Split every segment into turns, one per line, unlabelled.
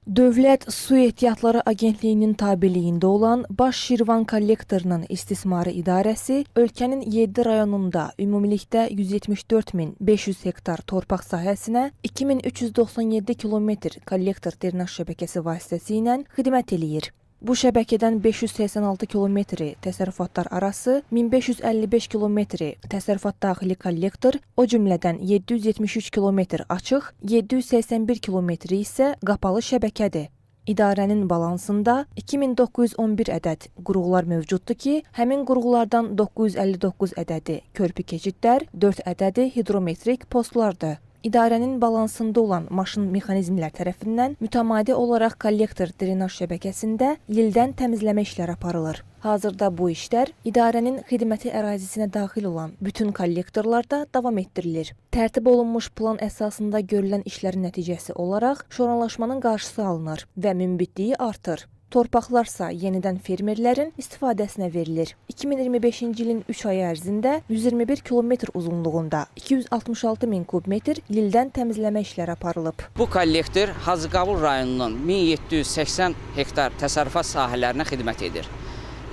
Dövlət Su Ehtiyatları Agentliyinin tabeliyində olan Baş Şirvan Kollektorunun İstismarı İdarəsi ölkənin 7 rayonunda ümumilikdə 174.500 hektar torpaq sahəsinə 2397 kilometr kollektor drenaj şəbəkəsi vasitəsilə xidmət eləyir. Bu şəbəkədən 586 kilometri təsərrüfatlar arası, 1555 kilometri təsərrüfat daxili kollektor, o cümlədən 773 kilometr açıq, 781 kilometri isə qapalı şəbəkədir. İdarənin balansında 2911 ədəd qurğular mövcuddur ki, həmin qurğulardan 959 ədədi körpü keçidlər, 4 ədədi hidrometrik postlardır. İdarənin balansında olan maşın mexanizmlər tərəfindən mütəmadi olaraq kollektor drenaj şəbəkəsində lildən təmizləmə işləri aparılır. Hazırda bu işlər idarənin xidməti ərazisinə daxil olan bütün kollektorlarda davam etdirilir. Tərtib olunmuş plan əsasında görülən işlərin nəticəsi olaraq şoranlaşmanın qarşısı alınır və münbitliyi artır. Torpaqlarsa yenidən fermerlərin istifadəsinə verilir. 2025-ci ilin 3 ayı ərzində 121 kilometr uzunluğunda 266 min kubmetr lildən təmizləmə işləri aparılıb.
Bu kollektor Hacıqabul rayonunun 1780 hektar təsərrüfat sahələrinə xidmət edir.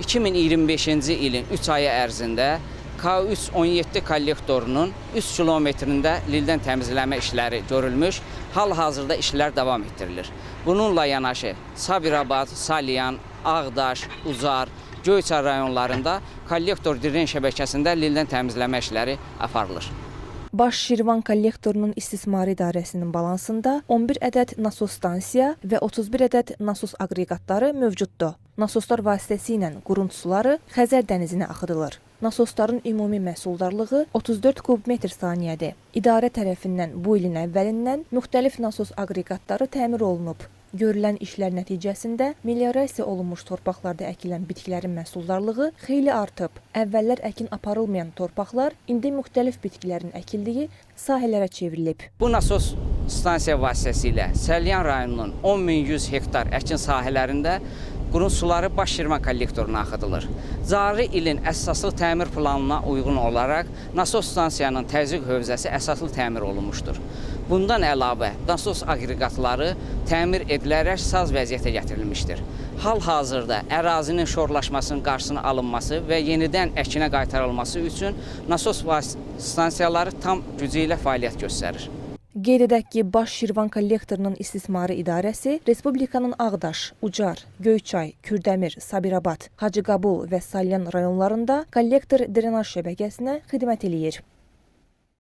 2025-ci ilin 3 ayı ərzində K317 kollektorunun 3 kilometrində lildən təmizləmə işləri görülmüş, hal-hazırda işlər davam etdirilir. Bununla yanaşı Sabirabad, Salyan, Ağdaş, Ucar, Göyçay rayonlarında kollektor drenaj şəbəkəsində lildən təmizləmə işləri aparılır.
Baş Şirvan Kollektorunun İstismarı İdarəsinin balansında 11 ədəd nasos stansiya və 31 ədəd nasos aqreqatları mövcuddur. Nasoslar vasitəsilə quruntu suları Xəzər dənizinə axıdılır. Nasosların ümumi məhsuldarlığı 34 kubmetr saniyədir. İdarə tərəfindən bu ilin əvvəlindən müxtəlif nasos aqreqatları təmir olunub. Görülən işlər nəticəsində meliorasiya olunmuş torpaqlarda əkilən bitkilərin məhsuldarlığı xeyli artıb. Əvvəllər əkin aparılmayan torpaqlar indi müxtəlif bitkilərin əkildiyi sahələrə çevrilib.
Bu nasos stansiya vasitəsilə Salyan rayonunun 10.100 hektar əkin sahələrində qurun suları Baş Şirvan kollektoruna axıdılır. Cari ilin əsaslıq təmir planına uyğun olaraq nasos stansiyanın təzyiq hövzəsi əsaslı təmir olunmuşdur. Bundan əlavə nasos aqreqatları təmir edilərək saz vəziyyətə gətirilmişdir. Hal-hazırda ərazinin şorlaşmasının qarşısının alınması və yenidən əkinə qaytarılması üçün nasos stansiyaları tam gücü ilə fəaliyyət göstərir.
Qeyd edək ki, Baş Şirvan Kollektorunun İstismarı İdarəsi Respublikanın Ağdaş, Ucar, Göyçay, Kürdəmir, Sabirabad, Hacıqabul və Salyan rayonlarında kollektor drenaj şəbəkəsinə xidmət eləyir.